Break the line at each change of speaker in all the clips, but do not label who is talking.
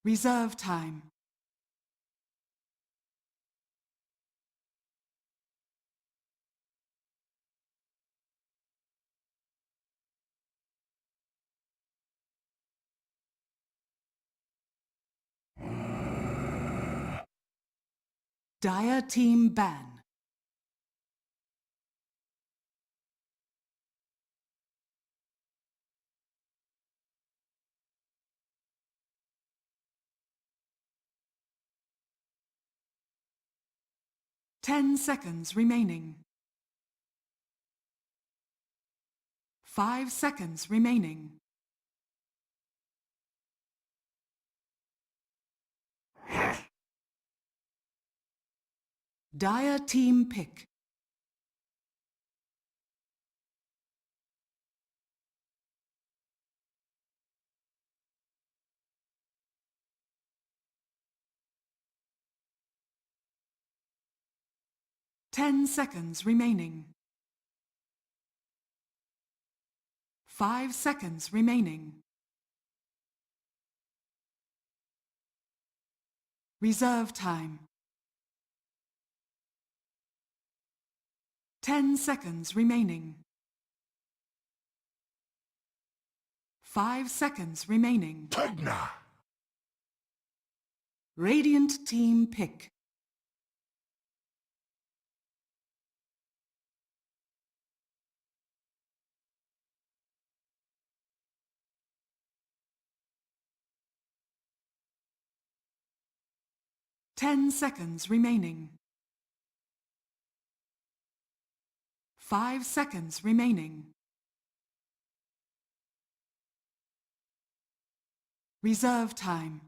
Reserve time. Dire team ban. Ten seconds remaining. 5 seconds remaining. Dire team pick. Ten seconds remaining. 5 seconds remaining. Reserve time. 10 seconds remaining. 5 seconds remaining.
Pugna!
Radiant team pick. Ten seconds remaining. 5 seconds remaining. Reserve time.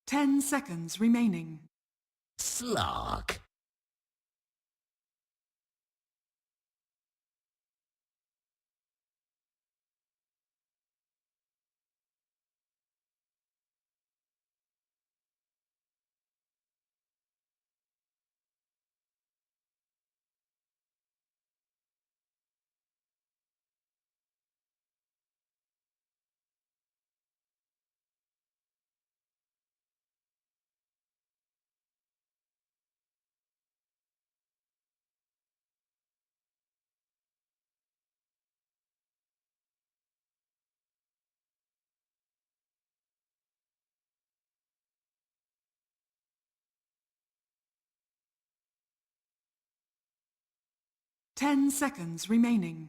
Ten seconds remaining.
Slog.
Ten seconds remaining.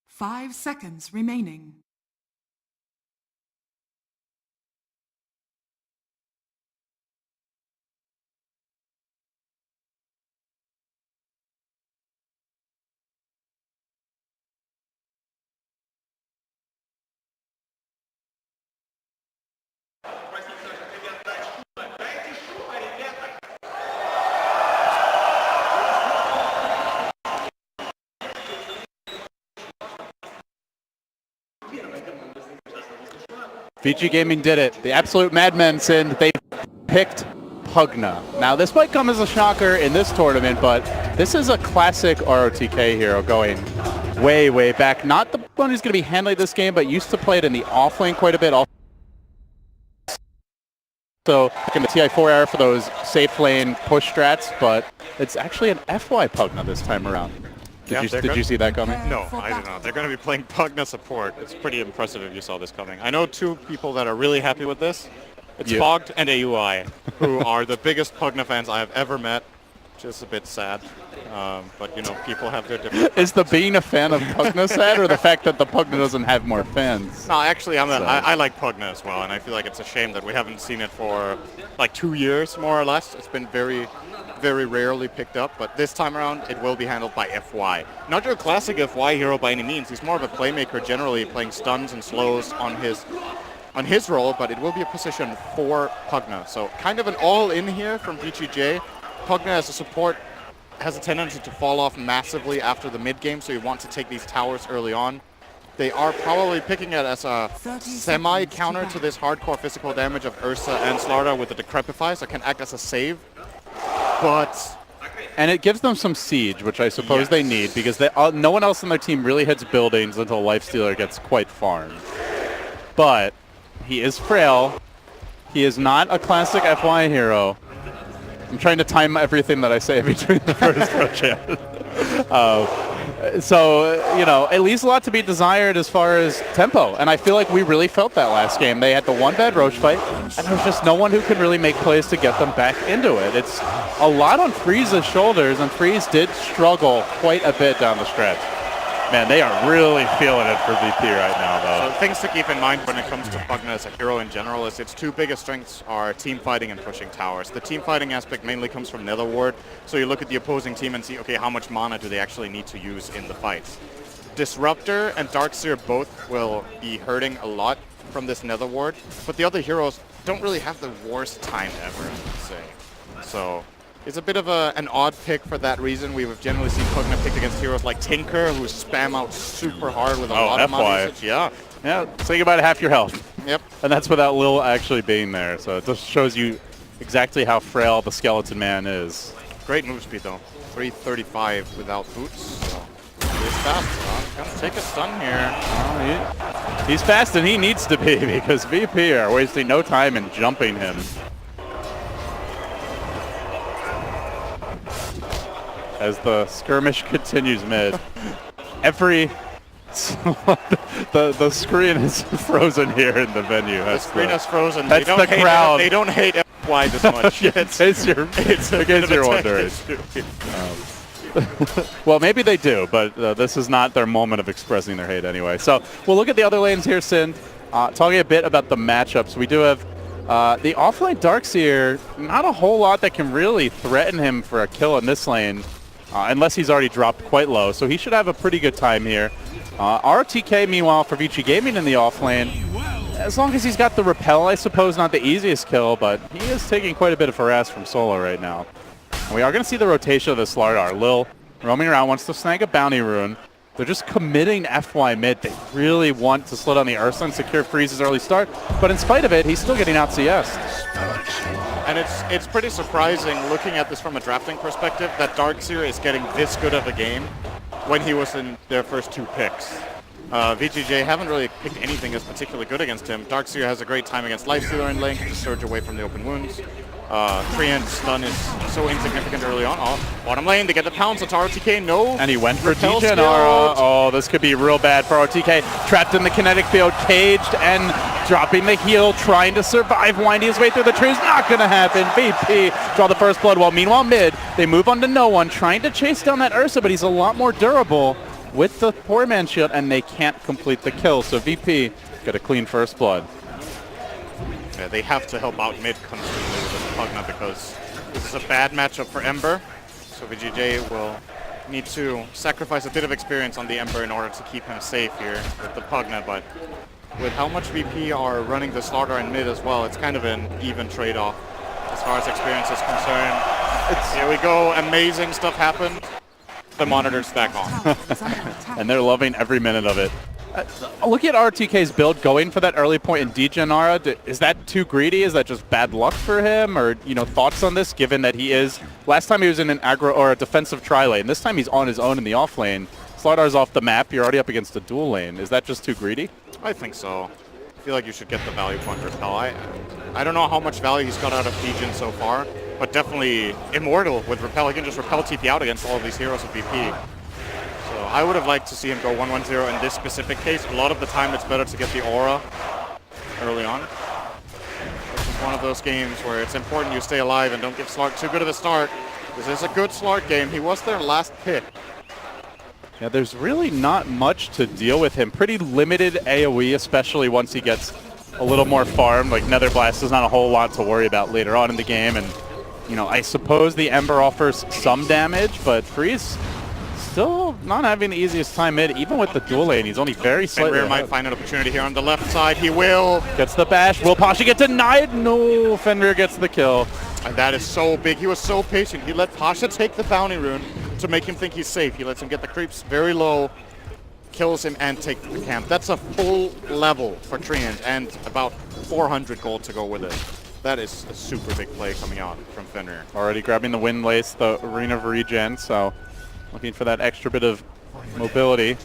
5 seconds remaining.
VG Gaming did it. The absolute madmen sinned. They picked Pugna. Now, this might come as a shocker in this tournament, but this is a classic ROTK hero going way, way back. Not the one who's going to be handling this game, but used to play it in the offlane quite a bit. So in the TI4 era for those safe lane push strats, but it's actually an FY Pugna this time around. Did you see that coming?
No, I did not. They're going to be playing Pugna support. It's pretty impressive if you saw this coming. I know two people that are really happy with this. It's Fogged and AUI, who are the biggest Pugna fans I have ever met. Just a bit sad. But, you know, people have their different...
Is the being a fan of Pugna sad, or the fact that the Pugna doesn't have more fans?
No, actually, I like Pugna as well, and I feel like it's a shame that we haven't seen it for like 2 years, more or less. It's been very rarely picked up, but this time around, it will be handled by FY. Not your classic FY hero by any means. He's more of a playmaker generally, playing stuns and slows on his on his role, but it will be a position for Pugna. So kind of an all-in here from VGJ. Pugna as a support has a tendency to fall off massively after the mid-game, so you want to take these towers early on. They are probably picking it as a semi-counter to this hardcore physical damage of Ursa and Slardar with the Decrepify, so it can act as a save. But...
And it gives them some siege, which I suppose they need, because no one else on their team really hits buildings until Lifestealer gets quite farmed. But he is frail. He is not a classic FY hero. I'm trying to time everything that I say between the first Roche. So, you know, it leaves a lot to be desired as far as tempo. And I feel like we really felt that last game. They had the one bad Roche fight, and there was just no one who could really make plays to get them back into it. It's a lot on Freeze's shoulders, and Freeze did struggle quite a bit down the stretch. Man, they are really feeling it for VP right now, though.
So things to keep in mind when it comes to Pugna as a hero in general is its two biggest strengths are team fighting and pushing towers. The team fighting aspect mainly comes from Nether Ward, so you look at the opposing team and see, okay, how much mana do they actually need to use in the fights? Disruptor and Darkseer both will be hurting a lot from this Nether Ward, but the other heroes don't really have the worst time ever, I would say. So it's a bit of an odd pick for that reason. We've generally seen Pugna picked against heroes like Tinker, who spam out super hard with a lot of mana usage. Yeah,
saying about half your health.
Yep.
And that's without Lil actually being there. So it just shows you exactly how frail the Skeleton Man is.
Great move speed, though. 335 without boots. So he's fast. Gonna take a stun here.
Well, he's fast, and he needs to be, because VP are wasting no time in jumping him. As the skirmish continues mid, the screen is frozen here in the venue.
The screen is frozen.
That's the crowd.
They don't hate FY this much.
Yeah, in case you're wondering. Well, maybe they do, but this is not their moment of expressing their hate anyway. So we'll look at the other lanes here, Sin. Talking a bit about the matchups, we do have the offlane Darkseer. Not a whole lot that can really threaten him for a kill in this lane. Unless he's already dropped quite low, so he should have a pretty good time here. RTK, meanwhile, for VG Gaming in the offlane, as long as he's got the repel, I suppose not the easiest kill, but he is taking quite a bit of harass from solo right now. And we are going to see the rotation of the Slardar. Lil roaming around, wants to snag a bounty rune. They're just committing FY mid. They really want to slow down the Ursa and secure Freeze's early start, but in spite of it, he's still getting out CS'd.
And it's pretty surprising looking at this from a drafting perspective that Darkseer is getting this good of a game when he was in their first two picks. VGJ haven't really picked anything that's particularly good against him. Darkseer has a great time against Lifestealer in lane, to surge away from the open wounds. Treant stun is so insignificant early on. Bottom lane, they get the pounce. It's RTK, no.
And he went for
repel
DJ Nara. Oh, this could be real bad for RTK. Trapped in the kinetic field, caged, and dropping the heal, trying to survive, winding his way through the trees. Not going to happen. VP draw the first blood. While meanwhile mid, they move on to no one, trying to chase down that Ursa, but he's a lot more durable with the poor man shield, and they can't complete the kill. So VP got a clean first blood.
Yeah, they have to help out mid constantly with this Pugna because this is a bad matchup for Ember. So VGJ will need to sacrifice a bit of experience on the Ember in order to keep him safe here with the Pugna, but with how much VP are running the Slardar in mid as well, it's kind of an even trade-off as far as experience is concerned. Here we go, amazing stuff happened. The monitor's back on.
And they're loving every minute of it. Look at RTK's build going for that early point in Degenara. Is that too greedy? Is that just bad luck for him? Or, you know, thoughts on this, given that he is... Last time he was in an aggro or a defensive tri-lane. This time he's on his own in the off lane. Slardar's off the map. You're already up against a dual lane. Is that just too greedy?
I think so. I feel like you should get the value point repel. I don't know how much value he's got out of Degen so far, but definitely immortal with repel. He can just repel TP out against all of these heroes with VP. So I would have liked to see him go 1-1-0 in this specific case. A lot of the time it's better to get the aura early on. This is one of those games where it's important you stay alive and don't give Slark too good of a start. This is a good Slark game. He was their last pick.
Yeah, there's really not much to deal with him. Pretty limited AoE, especially once he gets a little more farmed. Like Nether Blast is not a whole lot to worry about later on in the game. And, you know, I suppose the Ember offers some damage, but Freeze still not having the easiest time mid. Even with the dual lane, he's only very slightly
Fenrir might
ahead.
find an opportunity here on the left side. He will.
Gets the bash. Will Pasha get denied? No, Fenrir gets the kill.
And that is so big. He was so patient. He let Pasha take the bounty rune to make him think he's safe. He lets him get the creeps very low, kills him, and take the camp. That's a full level for Treant and about 400 gold to go with it. That is a super big play coming out from Fenrir.
Already grabbing the wind lace, the Arena of Regen, so looking for that extra bit of mobility.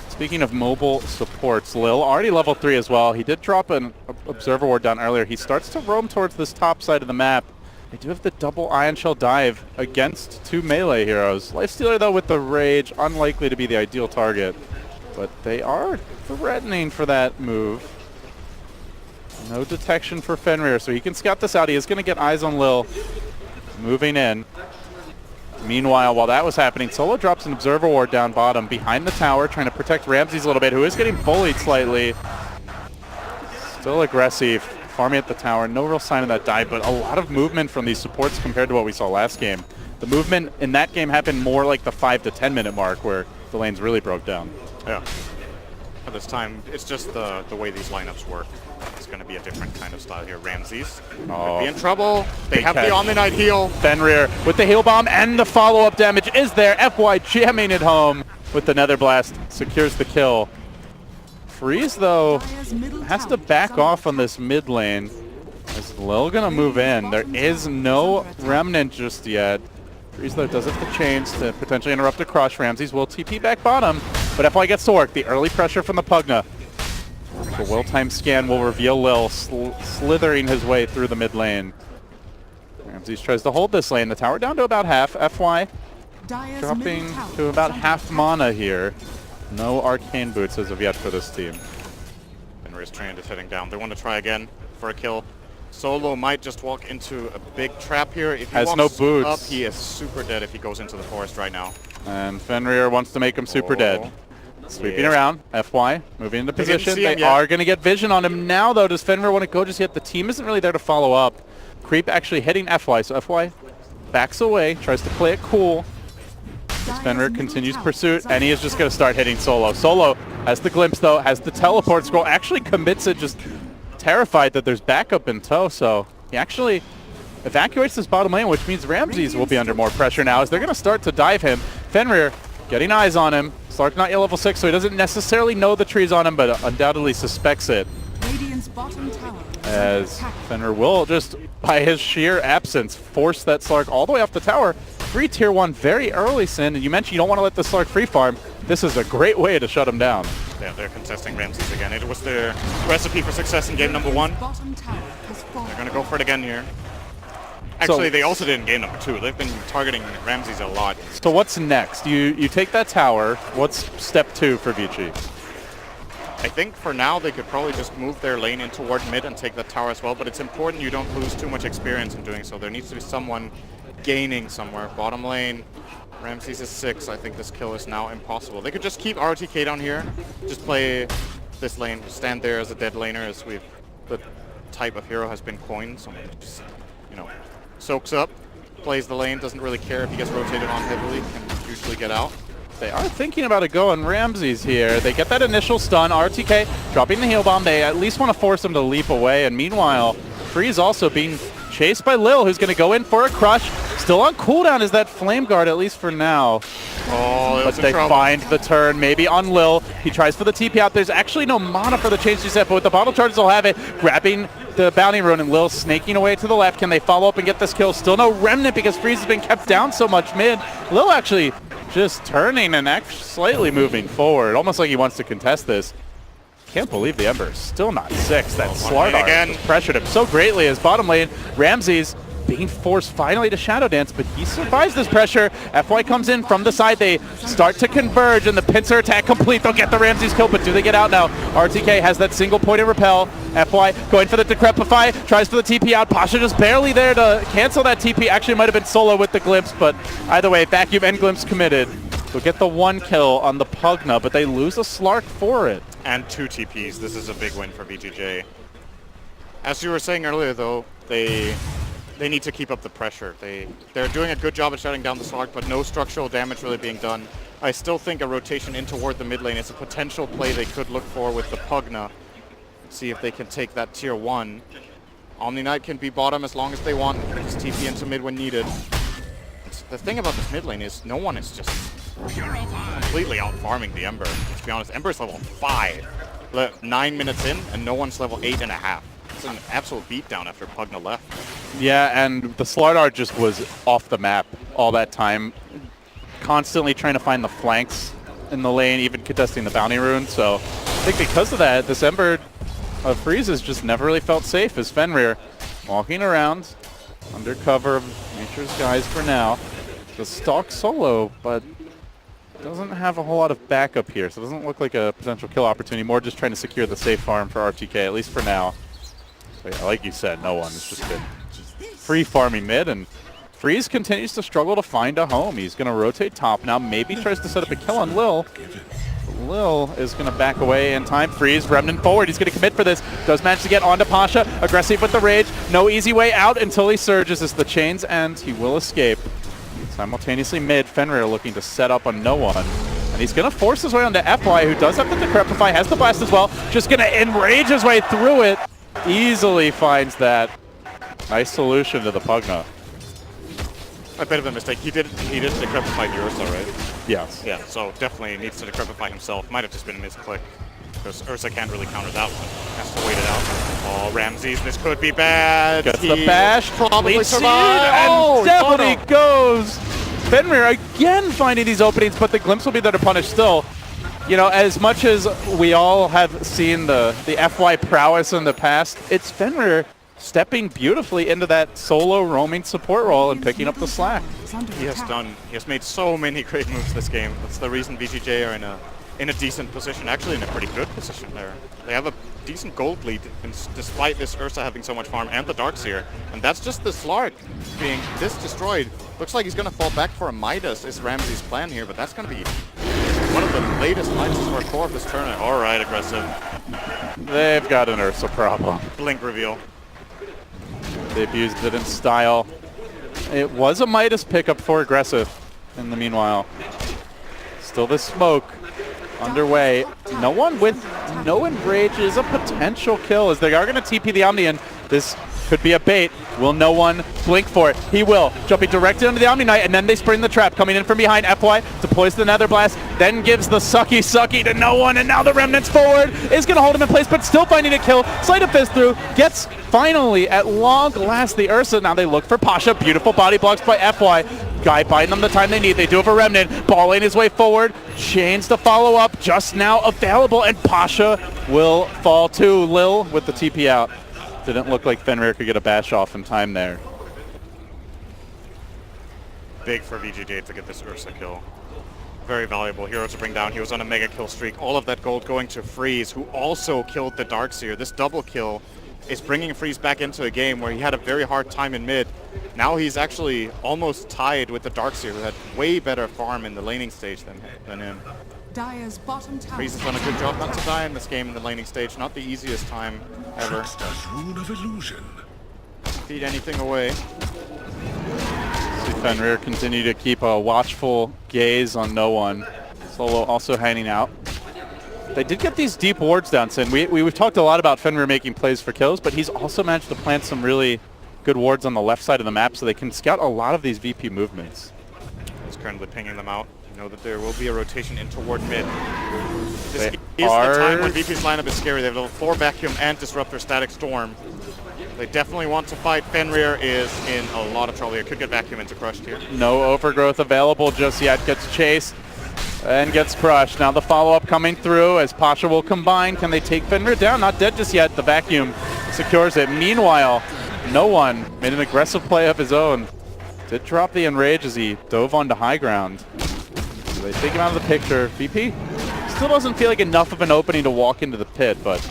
Speaking of mobile supports, Lil already level 3 as well. He did drop an Observer Ward down earlier. He starts to roam towards this top side of the map. They do have the double Ion Shell dive against 2 melee heroes. Lifestealer, though, with the Rage, unlikely to be the ideal target. But they are threatening for that move. No detection for Fenrir, so he can scout this out. He is going to get eyes on Lil. Moving in. Meanwhile, while that was happening, Solo drops an Observer Ward down bottom behind the tower, trying to protect Ramses a little bit, who is getting bullied slightly. Still aggressive, farming at the tower. No real sign of that dive, but a lot of movement from these supports compared to what we saw last game. The movement in that game happened more like the 5 to 10 minute mark where the lanes really broke down.
Yeah. At this time, it's just the way these lineups work. It's going to be a different kind of style here. Ramses could be in trouble. They have the Omni-Knight heal.
Fenrir with the heal bomb, and the follow-up damage is there. FY jamming it home with the Nether Blast. Secures the kill. Freeze, though, has to back off on this mid lane. Is Lil going to move in? There is no Remnant just yet. Freeze, though, does have the chains to potentially interrupt a crush. Ramses will TP back bottom, but FY gets to work. The early pressure from the Pugna. The well-timed scan will reveal Lil slithering his way through the mid lane. Ramses tries to hold this lane. The tower down to about half. FY dropping to about half mana here. No arcane boots as of yet for this team.
Fenrir's Treant is heading down. They want to try again for a kill. Solo might just walk into a big trap here. If he
has
walks
no boots
up, he is super dead if he goes into the forest right now.
And Fenrir wants to make him super dead. Sweeping around, FY, moving into position. They
yet.
are going to get vision on him now, though. Does Fenrir want to go just yet? The team isn't really there to follow up. Creep actually hitting FY, so FY backs away, tries to play it cool. As Fenrir continues pursuit, and he is just going to start hitting Solo. Solo has the glimpse, though, has the teleport scroll, actually commits it, just terrified that there's backup in tow, so he actually evacuates this bottom lane, which means Ramses will be under more pressure now as they're going to start to dive him. Fenrir getting eyes on him. Slark not yet level 6, so he doesn't necessarily know the tree's on him, but undoubtedly suspects it. As Fenrir will just, by his sheer absence, force that Slark all the way off the tower. Free tier 1 very early, Sin, and you mentioned you don't want to let the Slark free farm. This is a great way to shut him down.
Yeah, they're contesting Ramses again. It was their recipe for success in game number 1. They're going to go for it again here. Actually, they also did in game number 2. They've been targeting Ramses a lot.
So what's next? You take that tower. What's step 2 for VG?
I think for now they could probably just move their lane in toward mid and take that tower as well, but it's important you don't lose too much experience in doing so. There needs to be someone gaining somewhere. Bottom lane, Ramses is 6. I think this kill is now impossible. They could just keep RTK down here, just play this lane, stand there as a dead laner, as the type of hero has been coined. Someone just, soaks up, plays the lane, doesn't really care if he gets rotated on heavily, can usually get out.
They are thinking about a go on Ramses here. They get that initial stun, RTK dropping the heal bomb. They at least want to force him to leap away, and meanwhile, Freeze also being chased by Lil, who's going to go in for a crush. Still on cooldown is that Flame Guard, at least for now.
Oh,
but they find the turn, maybe on Lil. He tries for the TP out. There's actually no mana for the change reset, but with the bottle charges, they'll have it. Grabbing the bounty rune, and Lil snaking away to the left. Can they follow up and get this kill? Still no Remnant because Freeze has been kept down so much mid. Lil actually just turning and actually slightly moving forward, almost like he wants to contest this. Can't believe the Ember is still not 6. That Slardar again pressured him so greatly as bottom lane. Ramses being forced finally to Shadow Dance, but he survives this pressure. FY comes in from the side. They start to converge, and the pincer attack complete. They'll get the Ramses kill, but do they get out now? RTK has that single point of repel. FY going for the Decrepify, tries for the TP out. Pasha just barely there to cancel that TP. Actually, might have been Solo with the glimpse, but either way, Vacuum and glimpse committed. They'll get the 1 kill on the Pugna, but they lose a Slark for it.
And 2 TPs. This is a big win for VGJ. As you were saying earlier, though, they they need to keep up the pressure. They're doing a good job at shutting down the Slug, but no structural damage really being done. I still think a rotation in toward the mid lane is a potential play they could look for with the Pugna. See if they can take that tier 1. Omni Knight can be bottom as long as they want. Just TP into mid when needed. The thing about this mid lane is no one is just completely out farming the Ember. Let's be honest, Ember's level 5. 9 minutes in, and no one's level 8.5. It's an absolute beatdown after Pugna left.
Yeah, and the Slardar just was off the map all that time, constantly trying to find the flanks in the lane, even contesting the bounty rune. So I think because of that, this Ember of Freeze's just never really felt safe as Fenrir walking around under cover of Nature's guys for now. The stalk solo, but doesn't have a whole lot of backup here, so it doesn't look like a potential kill opportunity. More just trying to secure the safe farm for RTK, at least for now. So yeah, like you said, no one. It's just been free farming mid, and Freeze continues to struggle to find a home. He's going to rotate top now, maybe tries to set up a kill on Lil. Lil is going to back away in time. Freeze, Remnant forward. He's going to commit for this. Does manage to get onto Pasha. Aggressive with the rage. No easy way out until he surges as the chains end. He will escape. Simultaneously mid, Fenrir looking to set up on no one. And he's going to force his way onto FY, who does have the Decrepify, has the blast as well. Just going to enrage his way through it. Easily finds that. Nice solution to the Pugna.
A bit of a mistake. He did Decrepify the Ursa, right?
Yes.
Yeah, so definitely needs to Decrepify himself. Might have just been a misclick, because Ursa can't really counter that one. Has to wait it out. Oh, Ramses, this could be bad.
Gets the bash.
Probably
Lead
survive.
Oh,
And
definitely goes. Fenrir again finding these openings, but the glimpse will be there to punish still. You know, as much as we all have seen the FY prowess in the past, it's Fenrir stepping beautifully into that solo roaming support role and picking up the slack.
He has made so many great moves this game. That's the reason VGJ are in a decent position, actually in a pretty good position there. They have a decent gold lead despite this Ursa having so much farm and the Darkseer. And that's just the Slark being this destroyed. Looks like he's going to fall back for a Midas is Ramsey's plan here, but that's going to be one of the latest Midas for a core of this tournament. All right, aggressive.
They've got an Ursa problem.
Blink reveal.
They abused it in style. It was a Midas pickup for aggressive in the meanwhile. Still this smoke underway. No one with no enrage is a potential kill as they are going to TP the Omni, and this could be a bait. Will no one blink for it? He will. Jumping directly into the Omni Knight, and then they spring the trap. Coming in from behind, FY deploys the Nether Blast, then gives the sucky to no one, and now the Remnants forward is going to hold him in place, but still finding a kill. Sleight of Fist through, gets finally, at long last, the Ursa. Now they look for Pasha. Beautiful body blocks by FY. Guy buying them the time they need. They do have a Remnant. Balling his way forward. Chains to follow up. Just now available, and Pasha will fall too. Lil with the TP out. Didn't look like Fenrir could get a bash off in time there.
Big for VGJ to get this Ursa kill. Very valuable hero to bring down. He was on a mega kill streak. All of that gold going to Freeze, who also killed the Darkseer. This double kill is bringing Freeze back into a game where he had a very hard time in mid. Now he's actually almost tied with the Darkseer, who had way better farm in the laning stage than him.
Dire's bottom tower.
Freeze has done a good job not to die in this game in the laning stage. Not the easiest time ever.
Rune of illusion.
Feed anything away.
See Fenrir continue to keep a watchful gaze on no one. Solo also hanging out. They did get these deep wards down, Sin. We've talked a lot about Fenrir making plays for kills, but he's also managed to plant some really good wards on the left side of the map so they can scout a lot of these VP movements.
He's currently pinging them out. You know that there will be a rotation in toward mid. This is the
are-
time when VP's lineup is scary. They have level 4 Vacuum and Disruptor Static Storm. They definitely want to fight. Fenrir is in a lot of trouble here. Could get Vacuum into crushed here.
No overgrowth available just yet. Gets chased and gets crushed. Now the follow-up coming through as Pasha will combine. Can they take Fenrir down? Not dead just yet. The Vacuum secures it. Meanwhile, no one made an aggressive play of his own. Did drop the enrage as he dove onto high ground. So they take him out of the picture. VP still doesn't feel like enough of an opening to walk into the pit, but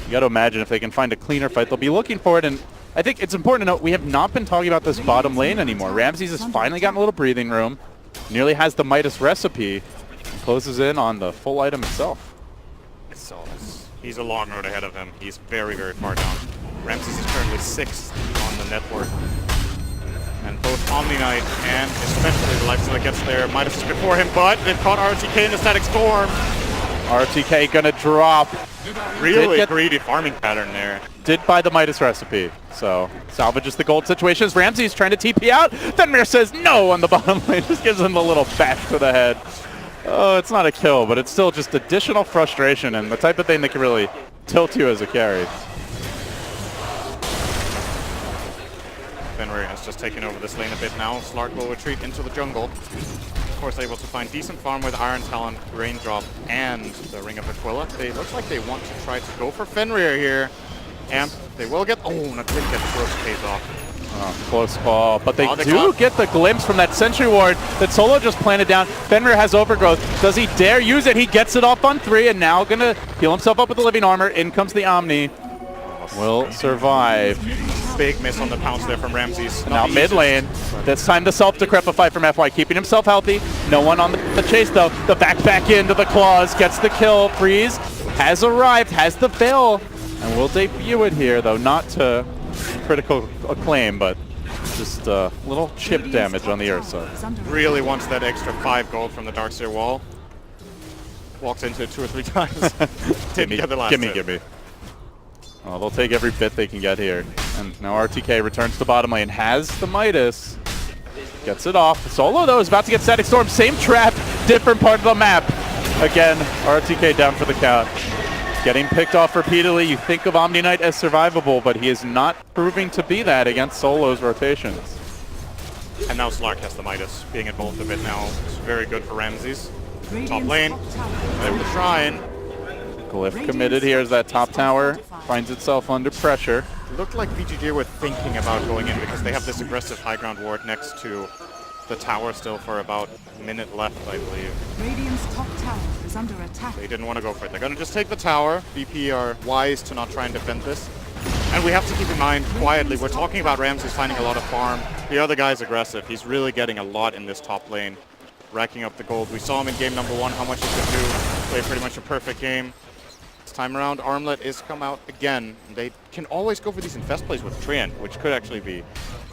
you got to imagine if they can find a cleaner fight, they'll be looking for it. And I think it's important to note we have not been talking about this bottom lane anymore. Ramses has finally gotten a little breathing room, nearly has the Midas recipe, and closes in on the full item itself.
So he's a long road ahead of him. He's very, very far down. Ramses is currently 6th on the network. And both Omni Knight and especially the Lifestealer gets there. Midas is before him, but they've caught RTK in the Static Storm.
RTK gonna drop.
Really greedy farming pattern there.
Did buy the Midas recipe, so salvages the gold situations. Ramsey's trying to TP out. Fenrir says no on the bottom lane. Just gives him a little bash to the head. Oh, it's not a kill, but it's still just additional frustration and the type of thing that can really tilt you as a carry.
Fenrir has just taken over this lane a bit now. Slark will retreat into the jungle. Of course, able to find decent farm with Iron Talon, Raindrop, and the Ring of Aquila. They look like they want to try to go for Fenrir here. Amp, they will get... Oh, not didn't get the first pays off.
Oh, close call, but they do get the glimpse from that Sentry Ward that Solo just planted down. Fenrir has Overgrowth. Does he dare use it? He gets it off on 3 and now gonna heal himself up with the Living Armor. In comes the Omni. Will survive.
Big miss on the pounce there from Ramses.
Now mid lane. This time the self-decrepify from FY, keeping himself healthy. No one on the chase though. The back into the claws, gets the kill. Freeze has arrived, has the Veil, and will debut it here though, not to critical acclaim, but just a little chip damage on the Ursa.
Really wants that extra 5 gold from the Darkseer wall. Walked into it 2 or 3 times. Didn't get the last hit.
Gimme. Oh, they'll take every bit they can get here. And now RTK returns to bottom lane, has the Midas, gets it off. Solo though is about to get Static Storm, same trap, different part of the map. Again, RTK down for the count. Getting picked off repeatedly. You think of Omni Knight as survivable, but he is not proving to be that against Solo's rotations.
And now Slark has the Midas, being involved a bit now. It's very good for Ramses. Top lane, able to shrine.
Glyph committed here as that top tower finds itself under pressure.
Looked like VGJ were thinking about going in because they have this aggressive high ground ward next to the tower still for about a minute left, I believe.
Radiant's top tower is under attack.
They didn't want to go for it. They're going to just take the tower. VP are wise to not try and defend this. And we have to keep in mind, quietly, we're talking about Ramses finding a lot of farm. The other guy's aggressive. He's really getting a lot in this top lane, racking up the gold. We saw him in game number 1, how much he could do. Played pretty much a perfect game. This time around, Armlet is come out again. They can always go for these infest plays with Treant, which could actually be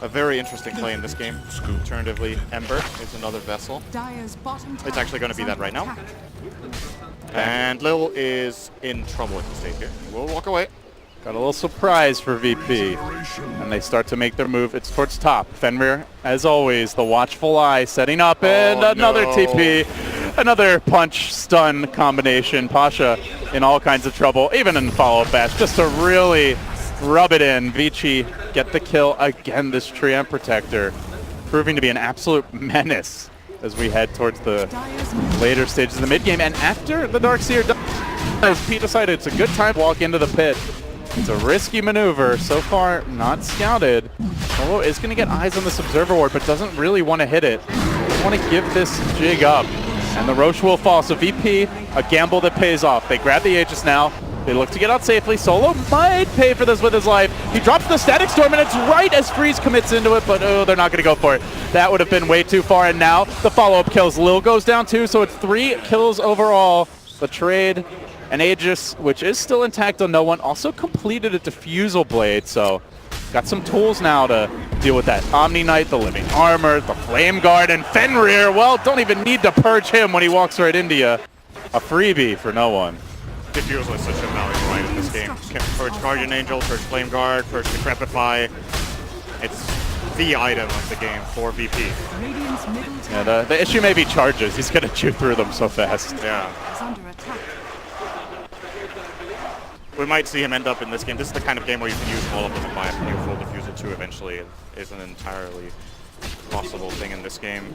a very interesting play in this game. Alternatively, Ember is another vessel. It's actually going to be that right now. And Lil is in trouble at the stage here. We'll walk away.
Got a little surprise for VP. And they start to make their move. It's towards top. Fenrir, as always, the watchful eye setting up, and another TP. Another punch stun combination. Pasha in all kinds of trouble, even in follow-up bash, just to really rub it in. Vici get the kill again. This Treant Protector proving to be an absolute menace as we head towards the later stages of the mid game. And after the Darkseer dies, Pete decided it's a good time to walk into the pit. It's a risky maneuver. So far, not scouted. Solo is going to get eyes on this Observer Ward, but doesn't really want to hit it. Doesn't want to give this jig up. And the Roche will fall. So VP, a gamble that pays off. They grab the Aegis now. They look to get out safely. Solo might pay for this with his life. He drops the Static Storm, and it's right as Freeze commits into it, but oh, they're not going to go for it. That would have been way too far, and now the follow-up kills. Lil goes down too, so it's 3 kills overall. The trade and Aegis, which is still intact on no one, also completed a Diffusal Blade, so got some tools now to deal with that. Omni Knight, the Living Armor, the Flame Guard, and Fenrir, well, don't even need to purge him when he walks right into you. A freebie for no one.
Diffusal is such a value right in this game. Purge Guardian Angel, Purge Flame Guard, Purge Decrepify. It's the item of the game for VP.
Yeah, the issue may be charges. He's going to chew through them so fast.
Yeah. We might see him end up in this game. This is the kind of game where you can use all of them and buy a new full Diffusal too eventually. It is an entirely possible thing in this game.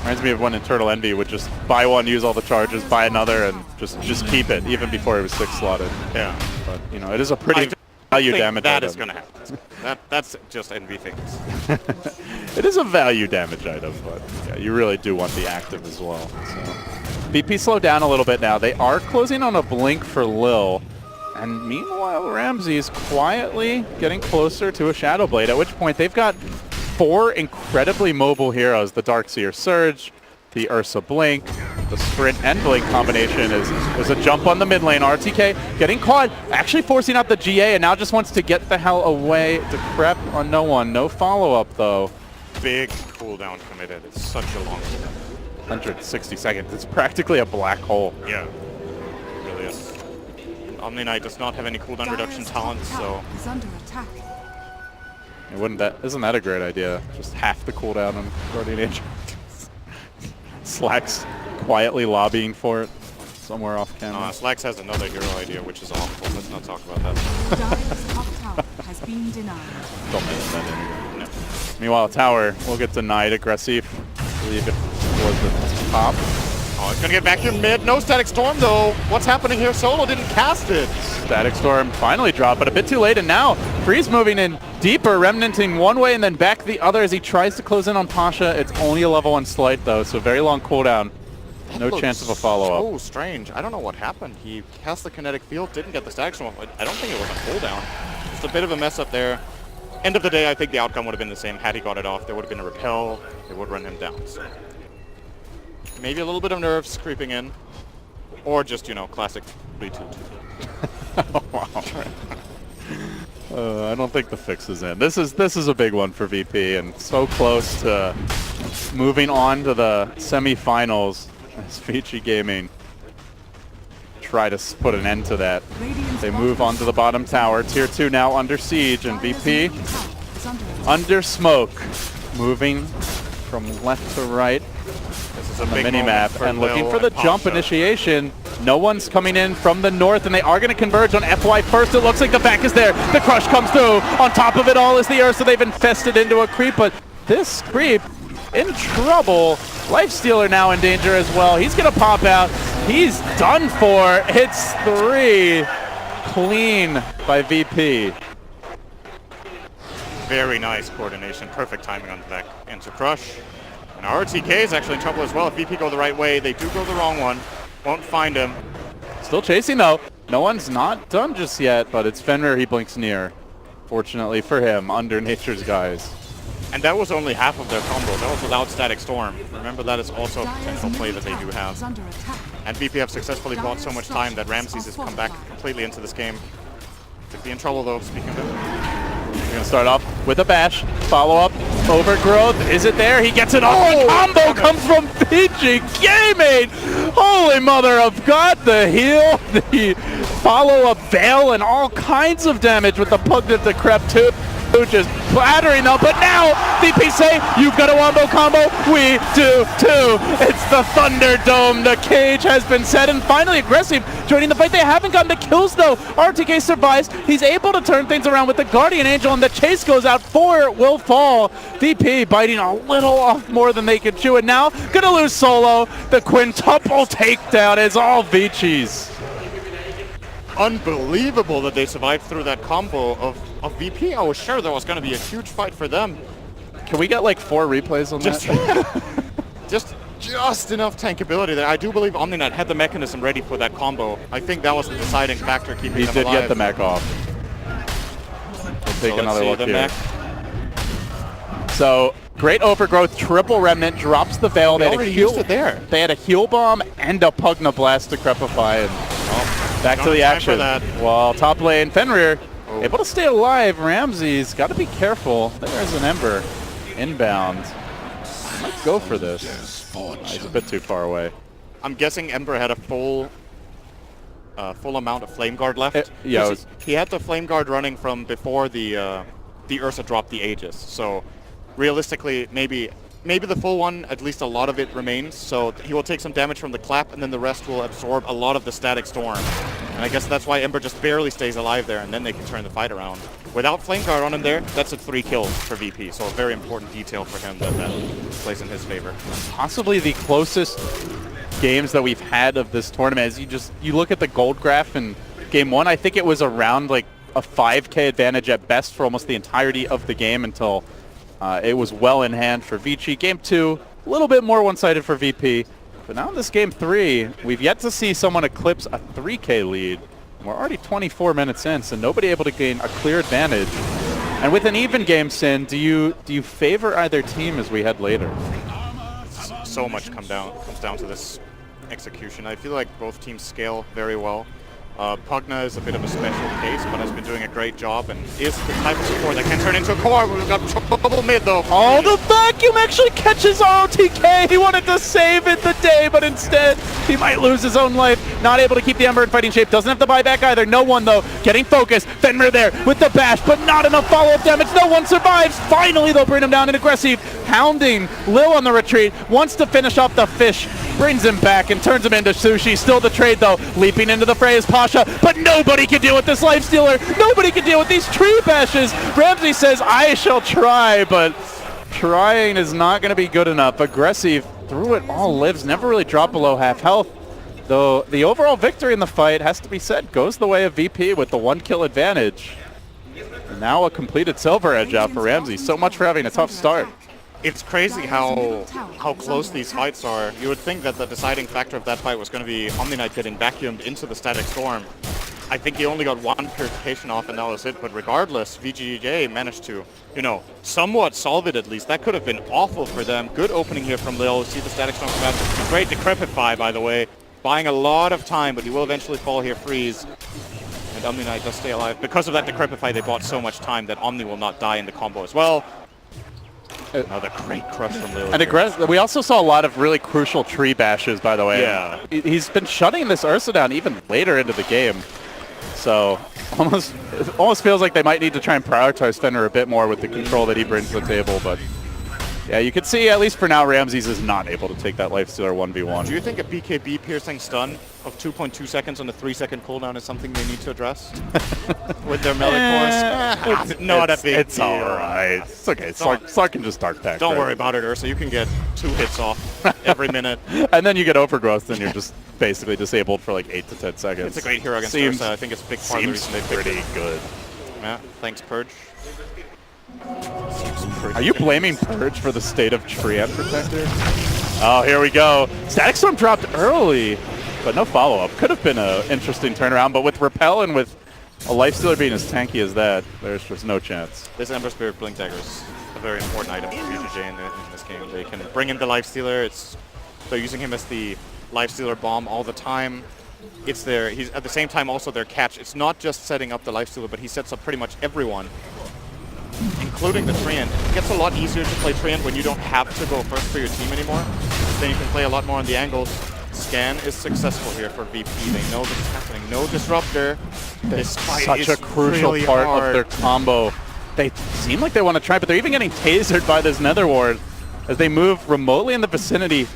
Reminds me of when Eternal Envy would just buy one, use all the charges, buy another, and just keep it, even before it was 6 slotted.
Yeah.
But, you know, it is a pretty value damage
that
item.
Is going to happen. That's just Envy things.
It is a value damage item, but yeah, you really do want the active as well. So. VP slowed down a little bit now. They are closing on a blink for Lil. And meanwhile, Ramses quietly getting closer to a Shadow Blade, at which point they've got 4 incredibly mobile heroes. The Darkseer Surge, the Ursa Blink. The sprint and blink combination is a jump on the mid lane. RTK getting caught, actually forcing out the GA, and now just wants to get the hell away. To prep on no one. No follow-up, though.
Big cooldown committed. It's such a long cooldown.
160 seconds. It's practically a black hole.
Yeah, it really is. Omni Knight does not have any cooldown reduction talents, so...
Is under attack.
Isn't that a great idea? Just half the cooldown on Guardian Angel. Slack's quietly lobbying for it somewhere off camera.
Slacks has another hero idea, which is awful. Let's not talk about that.
Dire's top tower has been denied.
Don't mention that anyway. No. Meanwhile, tower will get denied. Aggressive. I believe it was the top.
Oh, it's gonna get back here mid. No Static Storm though. What's happening here? Solo didn't cast it.
Static Storm finally dropped, but a bit too late, and now Freeze moving in deeper, remnanting one way and then back the other as he tries to close in on Pasha. It's only a level 1 slight though, so very long cooldown. No chance of a follow-up.
Oh, strange. I don't know what happened. He cast the kinetic field, didn't get the Static Storm. I don't think it was a cooldown. Just a bit of a mess up there. End of the day, I think the outcome would have been the same. Had he got it off, there would have been a repel. It would run him down. So maybe a little bit of nerves creeping in. Or just, you know, classic 3-2-2.
Oh, wow. I don't think the fix is in. This is a big one for VP, and so close to moving on to the semifinals as VG Gaming try to put an end to that. They move on to the bottom tower. Tier 2 now under siege, and VP under smoke, moving from left to right on the mini-map and looking for the jump initiation. No one's coming in from the north, and they are going to converge on FY first. It looks like the back is there. The crush comes through. On top of it all is the Ursa. They've infested into a creep, but this creep in trouble. Lifestealer now in danger as well. He's going to pop out. He's done for. It's 3 clean by VP.
Very nice coordination. Perfect timing on the back into crush. And RTK is actually in trouble as well. If VP go the right way, they do go the wrong one. Won't find him.
Still chasing though. No one's not done just yet, but it's Fenrir he blinks near. Fortunately for him, under Nature's Guise.
And that was only half of their combo. That was without Static Storm. Remember, that is also a potential play that they do have. And VP have successfully bought so much time that Ramses has come back completely into this game. Could be in trouble though, speaking of it.
We're going to start off with a bash. Follow-up. Overgrowth. Is it there? He gets it off. The combo comes from VG Gaming. Holy mother of God. The heal, the follow-up veil, and all kinds of damage with the Pugnant Decrep too. Just clattering up, but now VP say, you've got a wombo combo, we do too. It's the Thunderdome, the cage has been set, and finally Aggressive joining the fight. They haven't gotten the kills though. RTK survives, he's able to turn things around with the Guardian Angel, and the chase goes out, 4 will fall. VP biting a little off more than they can chew, and now gonna lose solo. The quintuple takedown is all VG's.
Unbelievable that they survived through that combo of VP. I was sure there was going to be a huge fight for them.
Can we get like 4 replays on that?
just enough tankability there. I do believe OmniNet had the mechanism ready for that combo. I think that was the deciding factor keeping them alive.
He did get the mech off. We'll take another look here.
Mech.
So great overgrowth, triple remnant, drops the veil.
They already used it there.
They had a heal bomb and a Pugna Blast to Crepify. And back to the action. Well, top lane, Fenrir able to stay alive. Ramses got to be careful. There's an Ember inbound. Might go for this. He's a bit too far away.
I'm guessing Ember had a full amount of Flame Guard left.
Yeah,
he had the Flame Guard running from before the Ursa dropped the Aegis. So realistically, maybe the full one, at least a lot of it remains. So he will take some damage from the clap, and then the rest will absorb a lot of the Static Storm. And I guess that's why Ember just barely stays alive there, and then they can turn the fight around. Without Flame Guard on him there, that's a 3 kills for VP. So a very important detail for him that plays in his favor.
Possibly the closest games that we've had of this tournament. As you look at the gold graph in game 1, I think it was around like a 5K advantage at best for almost the entirety of the game until it was well in hand for VG. Game 2, a little bit more one-sided for VP. But now in this game 3, we've yet to see someone eclipse a 3K lead. We're already 24 minutes in, so nobody able to gain a clear advantage. And with an even game, Sin, do you favor either team as we head later?
so much comes down to this execution. I feel like both teams scale very well. Pugna is a bit of a special case, but has been doing a great job and is the type of support that can turn into a core. We've got trouble mid though.
Oh, the vacuum actually catches ROTK. He wanted to save it the day, but instead he might lose his own life. Not able to keep the Ember in fighting shape. Doesn't have the buyback either. No one though. Getting focused. Fenrir there with the bash, but not enough follow-up damage. No one survives. Finally, they'll bring him down in aggressive. Hounding Lil on the retreat. Wants to finish off the fish. Brings him back and turns him into sushi. Still the trade though. Leaping into the fray is Pasha, but nobody can deal with this lifestealer. Nobody can deal with these tree bashes. Ramsey says, I shall try, but trying is not going to be good enough. Aggressive through it all lives. Never really dropped below half health. Though the overall victory in the fight, has to be said, goes the way of VP with the 1 kill advantage. And now a completed silver edge out for Ramsey. So much for having a tough start.
It's crazy how close these fights are. You would think that the deciding factor of that fight was going to be Omni-Knight getting vacuumed into the static storm. I think he only got 1 purification off and that was it, but regardless, VGJ managed to, you know, somewhat solve it at least. That could have been awful for them. Good opening here from Lil. See the static storm come out. Great Decrepify, by the way. Buying a lot of time, but he will eventually fall here, freeze. And Omni-Knight does stay alive. Because of that Decrepify, they bought so much time that Omni will not die in the combo as well. Another great crush from Lil.
And we also saw a lot of really crucial tree bashes, by the way.
Yeah.
He's been shutting this Ursa down even later into the game. So it almost feels like they might need to try and prioritize Fenrir a bit more with the control that he brings to the table. But yeah, you can see, at least for now, Ramses is not able to take that Lifestealer 1v1.
Do you think a BKB piercing stun of 2.2 seconds on a 3-second cooldown is something they need to address with their melee cores? Not a big deal.
It's alright. It's okay. Slark can just Dark Pack.
Don't worry about it, Ursa. You can get 2 hits off every minute.
And then you get Overgrowth, then you're just basically disabled for like 8 to 10 seconds.
It's a great hero against Ursa. I think it's a big part of the reason they picked
pretty good.
Yeah, thanks, Purge.
Are you blaming Purge for the state of Treant Protector? Oh, here we go. Static Storm dropped early, but no follow-up. Could have been an interesting turnaround, but with Repel and with a Lifestealer being as tanky as that, there's just no chance.
This Ember Spirit Blink Dagger is a very important item for VGJ in this game. They can bring in the Lifestealer. They're using him as the Lifestealer bomb all the time. He's at the same time also their catch. It's not just setting up the Lifestealer, but he sets up pretty much everyone, including the Treant. It gets a lot easier to play Treant when you don't have to go first for your team anymore. Then you can play a lot more on the angles. Scan is successful here for VP. They know this is happening. No Disruptor. This fight
Such
is
a crucial
really
part
hard.
of their combo. They seem like they want to try, but they're even getting tasered by this Nether Ward as they move remotely in the vicinity.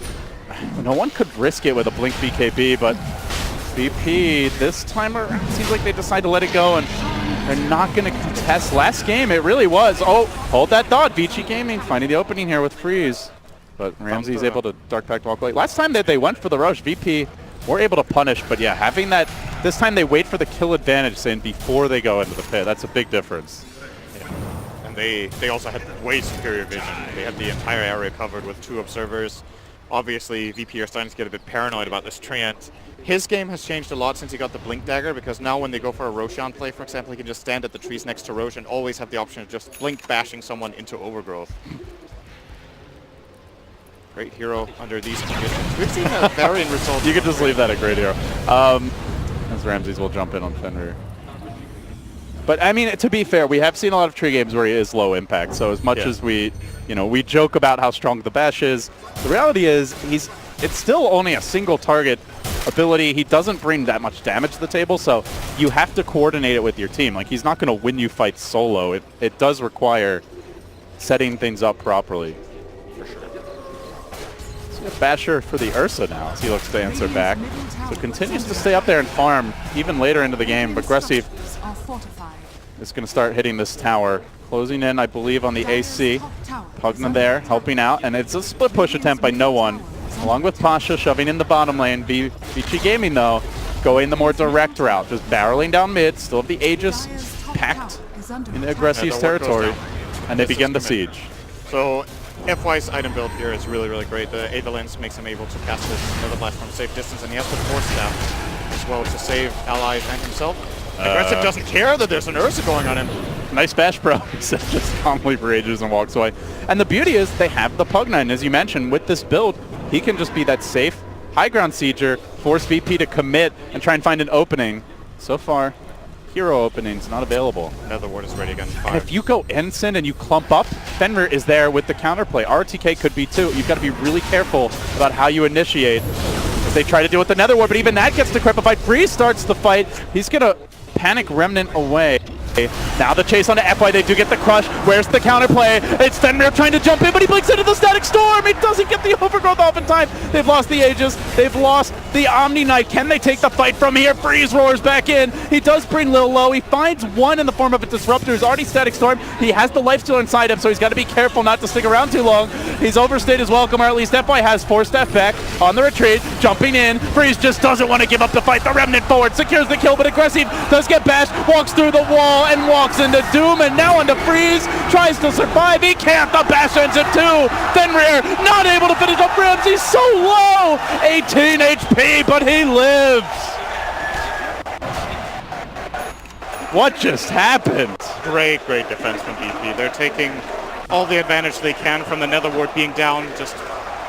No one could risk it with a Blink BKB, but VP this time around seems like they decide to let it go, and they're not going to contest. Last game, it really was. Oh, hold that thought. VG Gaming finding the opening here with Freeze. But Ramsey's able to Dark Pact walk away. Last time that they went for the rush, VP were able to punish. But yeah, having that, this time they wait for the kill advantage, saying before they go into the pit. That's a big difference.
Yeah. And they also had way superior vision. They had the entire area covered with 2 observers. Obviously, VP are starting to get a bit paranoid about this Treant. His game has changed a lot since he got the Blink Dagger, because now when they go for a Roshan play, for example, he can just stand at the trees next to Rosh and always have the option of just Blink bashing someone into Overgrowth. Great hero under these conditions. We've seen a varying result.
You could just leave that a great hero. As Ramses will jump in on Fenrir. But I mean, to be fair, we have seen a lot of tree games where he is low impact. So as much as we joke about how strong the bash is, the reality is it's still only a single target ability. He doesn't bring that much damage to the table, so you have to coordinate it with your team. Like, he's not going to win you fights solo. It does require setting things up properly. For sure. See a basher for the Ursa now as he looks to answer back. So continues to stay up there and farm even later into the game. Aggressive is going to start hitting this tower. Closing in, I believe, on the AC. Pugna there, helping out, and it's a split push attempt by no one. Along with Pasha shoving in the bottom lane. VG Gaming, though, going the more direct route, just barreling down mid, still have the Aegis packed in Aggressive's territory, and they begin the siege.
So FY's item build here is really, really great. The Ava Lens makes him able to cast this Nether Blast from safe distance, and he has the Force Staff as well to save allies and himself. Aggressive doesn't care that there's an Ursa going on him.
Nice bash, bro. He just calmly rages and walks away. And the beauty is they have the Pugna, and as you mentioned, with this build, he can just be that safe high ground sieger, force VP to commit and try and find an opening. So far, hero openings not available.
Another ward is ready again.
And if you go Ensign and you clump up, Fenrir is there with the counterplay. RTK could be too. You've got to be really careful about how you initiate. If they try to do it with another ward, but even that gets decrepified. Freeze starts the fight. He's going to panic Remnant away. Now the chase onto FY, they do get the crush. Where's the counterplay? It's Fenrir trying to jump in, but he blinks into the static storm. He doesn't get the overgrowth off in time. They've lost the Aegis. They've lost the Omni Knight. Can they take the fight from here? Freeze roars back in. He does bring Lil low. He finds one in the form of a Disruptor who's already static storm. He has the lifesteal inside him, so he's got to be careful not to stick around too long. He's overstayed his welcome, or at least FY has forced F back on the retreat. Jumping in. Freeze just doesn't want to give up the fight. The Remnant forward secures the kill, but aggressive does get bashed. Walks through the wall and walks into Doom, and now into Freeze, tries to survive, he can't, the bash ends it too. Fenrir not able to finish up Rams, he's so low, 18 HP, but he lives. What just happened?
Great defense from BP. They're taking all the advantage they can from the Nether Ward being down, just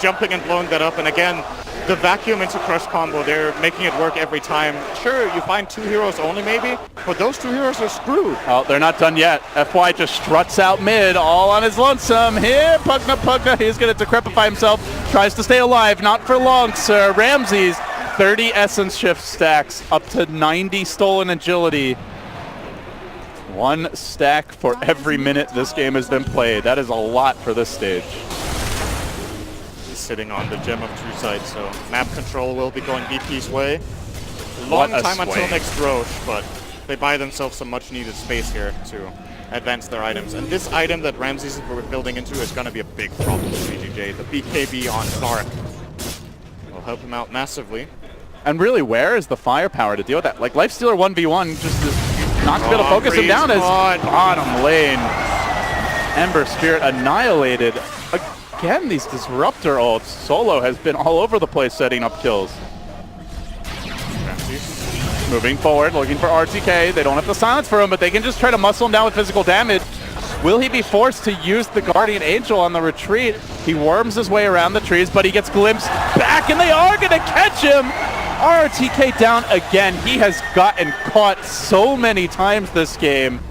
jumping and blowing that up, and again, the vacuum into crush combo, they're making it work every time. Sure, you find 2 heroes only maybe, but those 2 heroes are screwed.
Oh, they're not done yet. FY just struts out mid, all on his lonesome. Here, Pugna, he's going to decrepify himself. Tries to stay alive, not for long, sir. Ramses, 30 essence shift stacks, up to 90 stolen agility. 1 stack for every minute this game has been played. That is a lot for this stage.
Sitting on the Gem of True Sight, so map control will be going VP's way. Long time until next Roche, but they buy themselves some much needed space here to advance their items. And this item that Ramses is building into is going to be a big problem for VGJ. The BKB on Clark will help him out massively.
And really, where is the firepower to deal with that? Like, Lifestealer 1v1 just is not going to be able to focus him down as bottom lane. Ember Spirit annihilated. Again, these Disruptor ults. Solo has been all over the place setting up kills. Moving forward, looking for RTK. They don't have the silence for him, but they can just try to muscle him down with physical damage. Will he be forced to use the Guardian Angel on the retreat? He worms his way around the trees, but he gets glimpsed back, and they are going to catch him. RTK down again. He has gotten caught so many times this game.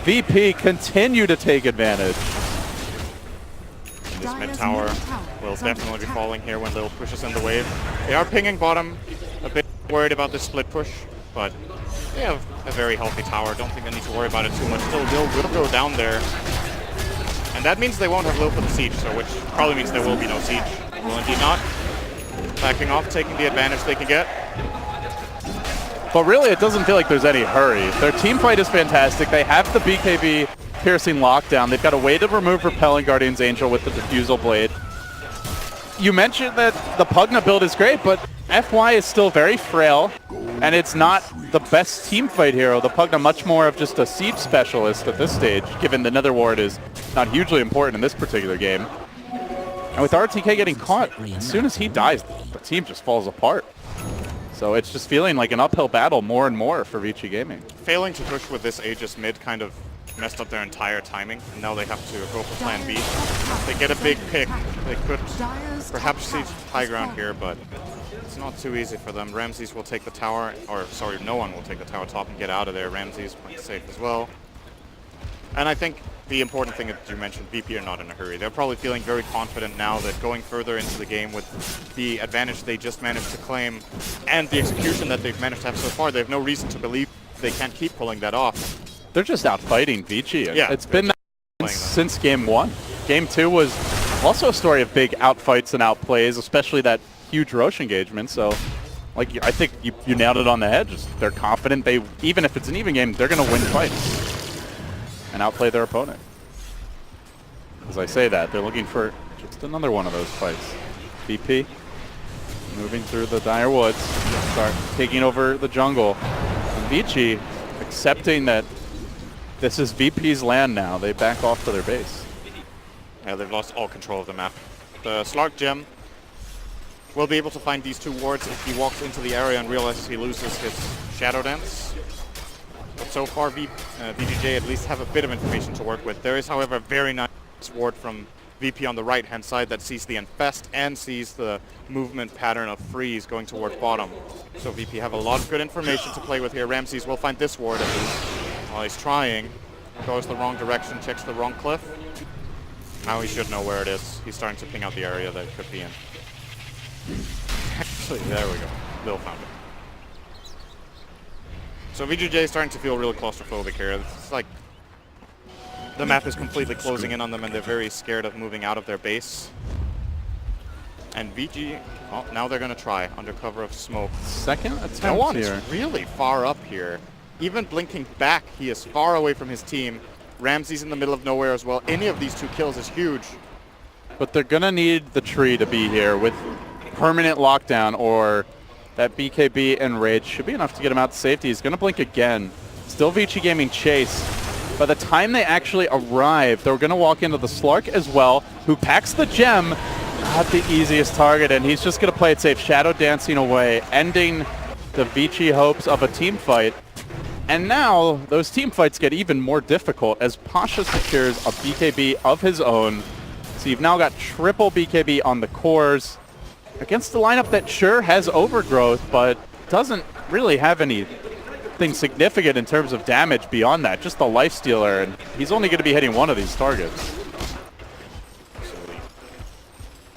VP continue to take advantage.
This mid tower will definitely be falling here when they'll push us in the wave. They are pinging bottom, a bit worried about this split push, but they have a very healthy tower. Don't think they need to worry about it too much. Still will go down there. And that means they won't have low for the siege, so which probably means there will be no siege. Will indeed not. Backing off, taking the advantage they can get.
But really, it doesn't feel like there's any hurry. Their team fight is fantastic. They have the BKB piercing lockdown. They've got a way to remove Repelling Guardian's Angel with the Diffusal Blade. You mentioned that the Pugna build is great, but FY is still very frail, and it's not the best team fight hero. The Pugna much more of just a siege specialist at this stage, given the Nether Ward is not hugely important in this particular game. And with RTK getting caught, as soon as he dies, the team just falls apart. So it's just feeling like an uphill battle more and more for VG Gaming.
Failing to push with this Aegis mid kind of messed up their entire timing, and now they have to go for plan B. They get a big pick. They could perhaps siege high ground here, but it's not too easy for them. Ramses will take the tower, or sorry, no one will take the tower top and get out of there. Ramses playing safe as well. And I think the important thing that you mentioned, VP are not in a hurry. They're probably feeling very confident now that going further into the game with the advantage they just managed to claim and the execution that they've managed to have so far, they have no reason to believe they can't keep pulling that off.
They're just out fighting VG.
Yeah,
it's been since game 1. Game 2 was also a story of big outfights and outplays, especially that huge Roche engagement. So, like, I think you nailed it on the head. Just they're confident. They, even if it's an even game, they're going to win fights and outplay their opponent. As I say that, they're looking for just another one of those fights. VP moving through the Dire Woods, start taking over the jungle. And VG accepting that this is VP's land now. They back off to their base.
Yeah, they've lost all control of the map. The Slark Gem will be able to find these 2 wards if he walks into the area and realizes he loses his Shadow Dance. But so far, VGJ at least have a bit of information to work with. There is, however, a very nice ward from VP on the right-hand side that sees the infest and sees the movement pattern of freeze going towards bottom. So VP have a lot of good information to play with here. Ramses will find this ward at least. While he's trying, goes the wrong direction, checks the wrong cliff. Now he should know where it is. He's starting to ping out the area that it could be in. Actually, there we go. Bill found it. So VGJ is starting to feel really claustrophobic here. It's like the map is completely closing in on them and they're very scared of moving out of their base. And VG, well, now they're going to try under cover of smoke.
Second attempt
No one
here.
is really far up here. Even blinking back, he is far away from his team. Ramsey's in the middle of nowhere as well. Any of these 2 kills is huge.
But they're going to need the tree to be here with permanent lockdown, or that BKB and Rage should be enough to get him out to safety. He's going to blink again. Still Vici Gaming chase. By the time they actually arrive, they're going to walk into the Slark as well, who packs the gem. Not the easiest target, and he's just going to play it safe. Shadow dancing away, ending the Vici hopes of a team fight. And now those team fights get even more difficult as Pasha secures a BKB of his own. So you've now got triple BKB on the cores against the lineup that sure has overgrowth, but doesn't really have anything significant in terms of damage beyond that. Just the lifestealer, and he's only going to be hitting one of these targets.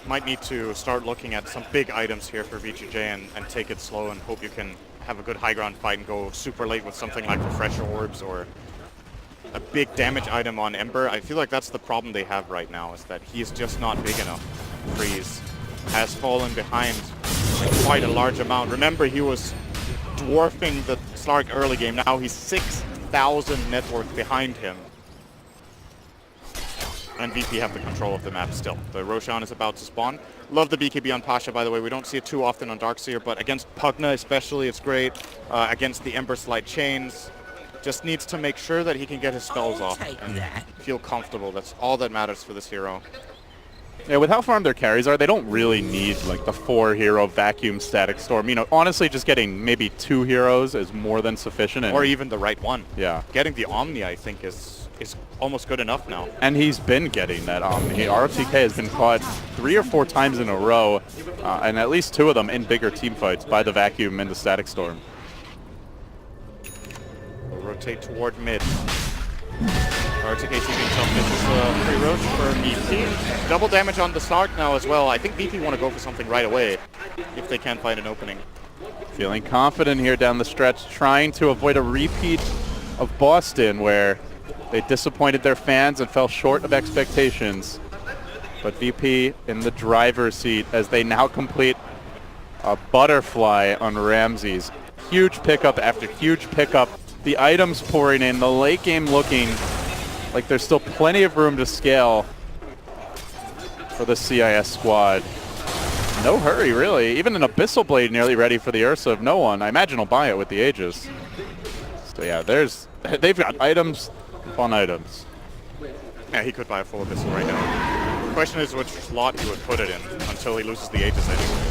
Might need to start looking at some big items here for VGJ and take it slow and hope you can have a good high ground fight and go super late with something like Refresher Orbs or a big damage item on Ember. I feel like that's the problem they have right now, is that he is just not big enough. Freeze has fallen behind quite a large amount. Remember, he was dwarfing the Slark early game. Now he's 6,000 net worth behind him. And VP have the control of the map still. The Roshan is about to spawn. Love the BKB on Pasha, by the way. We don't see it too often on Darkseer, but against Pugna especially, it's great. Against the Ember Slide Chains, just needs to make sure that he can get his spells off and feel comfortable. That's all that matters for this hero.
Yeah, with how farmed their carries are, they don't really need like the 4-hero vacuum static storm. You know, honestly, just getting maybe 2 heroes is more than sufficient.
Or even the right one.
Yeah.
Getting the Omni, I think, is almost good enough now.
And he's been getting that Omni. ROTK has been caught 3 or 4 times in a row, and at least 2 of them in bigger team fights by the vacuum and the static storm.
We'll rotate toward mid. RTK keeping himself misses free roach for VP. Double damage on the Slark now as well. I think VP want to go for something right away if they can find an opening.
Feeling confident here down the stretch, trying to avoid a repeat of Boston where they disappointed their fans and fell short of expectations. But VP in the driver's seat as they now complete a butterfly on Ramses. Huge pickup after huge pickup. The items pouring in, the late game looking like there's still plenty of room to scale for the CIS squad. No hurry, really. Even an Abyssal Blade nearly ready for the Ursa of no one. I imagine he'll buy it with the Aegis. So yeah, they've got items on items.
Yeah, he could buy a full Abyssal right now. The question is which slot he would put it in until he loses the Aegis anyway.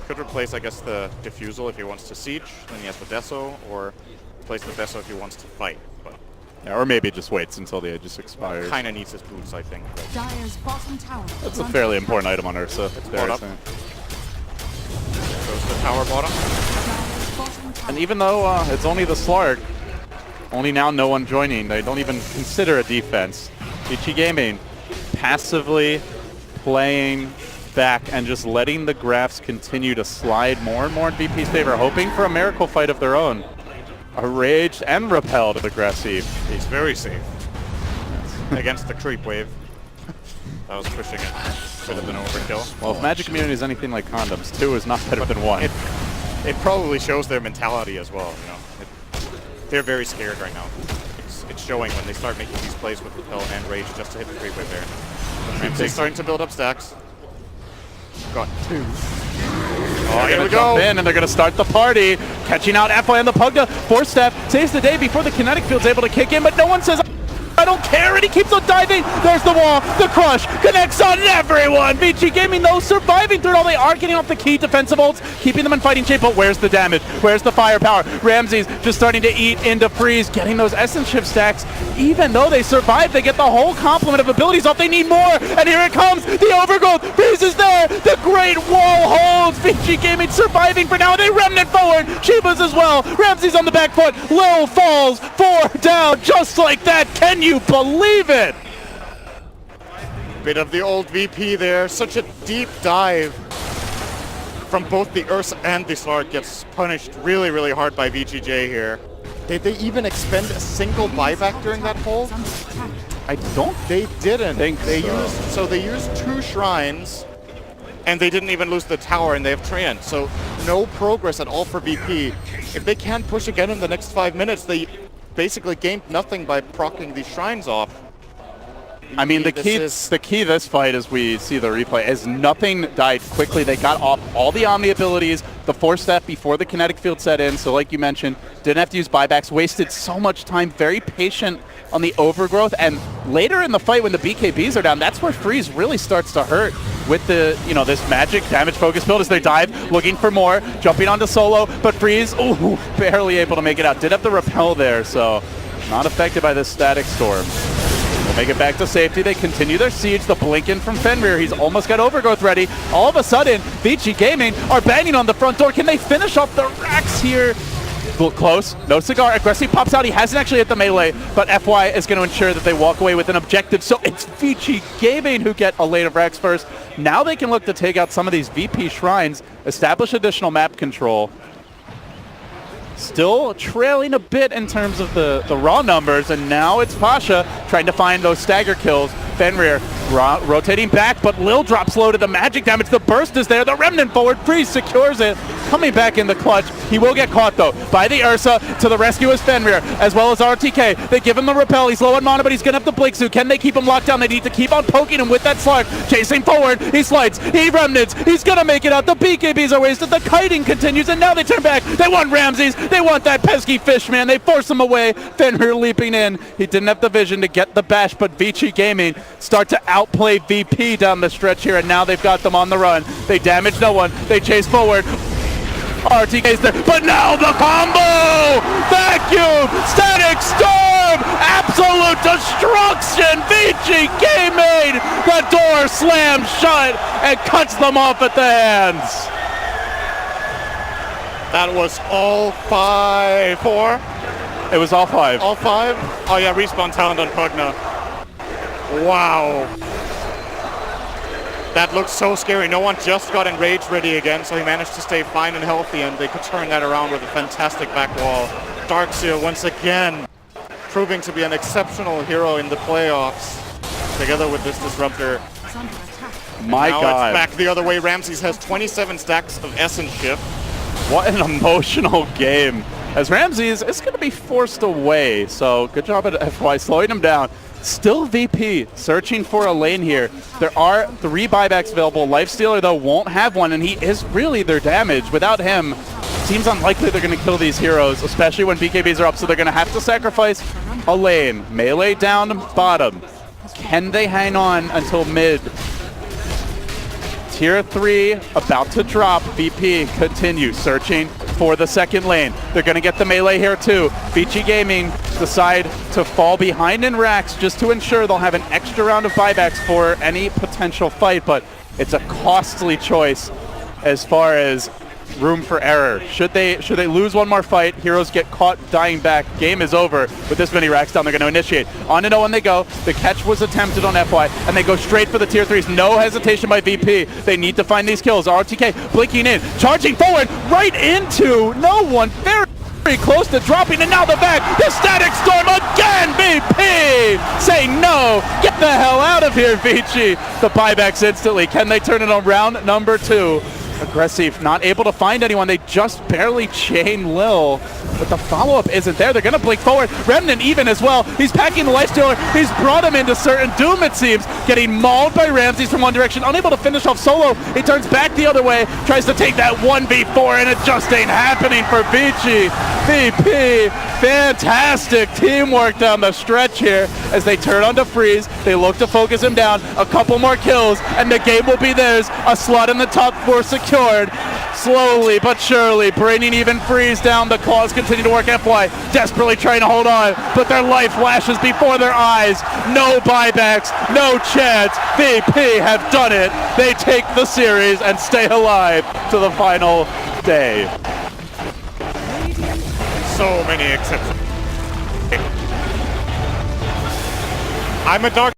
Could replace, I guess, the Diffusal if he wants to siege, then he has the Deso, or replace the Deso if he wants to fight. But
yeah, or maybe just waits until the Aegis expires.
Kind of needs his boots, I think.
Dire's bottom tower.
That's a fairly important item on Ursa.
It's bought up. Goes the tower bottom.
Dire's bottom tower.
And even though it's only the Slark, only now no one joining, they don't even consider a defense. Vici Gaming passively playing back and just letting the graphs continue to slide more and more in VP's favor, hoping for a miracle fight of their own. A raged and repelled aggressive.
He's very safe against the creep wave. That was pushing it. Could have been overkill.
Well, if Magic Immunity is anything like condoms, 2 is not better than 1.
It probably shows their mentality as well. You know, they're very scared right now. It's showing when they start making these plays with repel and rage just to hit the creep wave there. Ramsey's starting to build up stacks. Got 2. Oh, here we go.
In and they're going to start the party. Catching out FY on the Pugna. 4-step saves the day before the kinetic field's able to kick in, but no one says... I don't care, and he keeps on diving. There's the wall, the crush, connects on everyone. VG Gaming, though, surviving through it all. They are getting off the key defensive ults, keeping them in fighting shape, but where's the damage? Where's the firepower? Ramsey's just starting to eat into Freeze, getting those essence shift stacks. Even though they survive, they get the whole complement of abilities off. They need more, and here it comes. The overgrowth, Freeze is there. The great wall holds. VG Gaming surviving for now. They remnant forward. Shiba's as well. Ramsey's on the back foot. Lil falls, 4 down, just like that. Can you believe it?
Bit of the old VP there. Such a deep dive from both the Ursa and the Slark. Gets punished really, really hard by VGJ here. Did they even expend a single buyback during that hole?
I don't
They didn't.
think
They
so.
used 2 shrines, and they didn't even lose the tower, and they have Treant. So no progress at all for VP. If they can't push again in the next 5 minutes, they basically gained nothing by proccing these shrines off.
I mean, the key this fight, as we see the replay, is nothing died quickly. They got off all the Omni abilities, the Force Staff before the kinetic field set in. So like you mentioned, didn't have to use buybacks, wasted so much time, very patient on the overgrowth. And later in the fight, when the BKBs are down, that's where Freeze really starts to hurt with the, this magic damage focus build as they dive, looking for more, jumping onto solo, but Freeze, ooh, barely able to make it out. Did have to repel there, so not affected by this static storm. They'll make it back to safety. They continue their siege. The blink in from Fenrir. He's almost got overgrowth ready. All of a sudden, VG Gaming are banging on the front door. Can they finish off the racks here? Look close. No cigar. Aggressive pops out. He hasn't actually hit the melee, but FY is going to ensure that they walk away with an objective. So it's VG Gaming who get a lane of racks first. Now they can look to take out some of these VP shrines, establish additional map control. Still trailing a bit in terms of the raw numbers, and now it's Pasha trying to find those stagger kills. Fenrir rotating back, but Lil drops low to the magic damage. The burst is there. The remnant forward. Freeze secures it. Coming back in the clutch. He will get caught, though, by the Ursa. To the rescue is Fenrir, as well as RTK. They give him the repel. He's low on mana, but he's going to have the blink suit. Can they keep him locked down? They need to keep on poking him with that Slark. Chasing forward. He slides. He remnants. He's going to make it out. The BKBs are wasted. The kiting continues, and now they turn back. They want Ramses. They want that pesky fish, man. They force him away. Fenrir leaping in. He didn't have the vision to get the bash, but VG Gaming start to outplay VP down the stretch here, and now they've got them on the run. They damage no one. They chase forward. RTK's there, but now the combo! Vacuum! Static Storm! Absolute destruction! VG Gaming! The door slams shut and cuts them off at the hands.
That was all 4?
It was all 5.
All 5? Oh yeah, respawn talent on Pugna. Wow. That looks so scary. No one just got enraged ready again, so he managed to stay fine and healthy, and they could turn that around with a fantastic back wall. Darkseer once again proving to be an exceptional hero in the playoffs, together with this disruptor.
My
now
God.
It's back the other way. Ramses has 27 stacks of Essence Shift.
What an emotional game. As Ramses is going to be forced away, so good job at FY slowing him down. Still VP searching for a lane here. There are 3 buybacks available. Lifestealer, though, won't have one, and he is really their damage. Without him, seems unlikely they're going to kill these heroes, especially when BKBs are up, so they're going to have to sacrifice a lane. Melee down bottom. Can they hang on until mid? Tier 3 about to drop. VP continue searching for the second lane. They're going to get the melee here too. VG Gaming decide to fall behind in racks just to ensure they'll have an extra round of buybacks for any potential fight, but it's a costly choice as far as room for error. Should they lose one more fight, heroes get caught dying back, game is over. With this many racks down, they're going to initiate. On to no one they go. The catch was attempted on FY, and they go straight for the tier 3s. No hesitation by VP. They need to find these kills. RTK blinking in, charging forward, right into no one. Very close to dropping, and now the back. The static storm again. VP saying no. Get the hell out of here, VG. The buybacks instantly. Can they turn it on round number 2? Aggressive, not able to find anyone. They just barely chain Lil. but the follow-up isn't there. They're going to blink forward. Remnant even as well. He's packing the Lifestealer. He's brought him into certain doom, it seems. Getting mauled by Ramses from one direction, unable to finish off solo. He turns back the other way, tries to take that 1v4, and it just ain't happening for VG. VP, fantastic teamwork down the stretch here as they turn onto Freeze. They look to focus him down. A couple more kills, and the game will be theirs. A slot in the top 4 secured. Slowly but surely, bringing even Freeze down. The claws continue to work. FY desperately trying to hold on, but their life flashes before their eyes. No buybacks, no chance. VP have done it. They take the series and stay alive to the final day.
So many exceptions. I'm a dark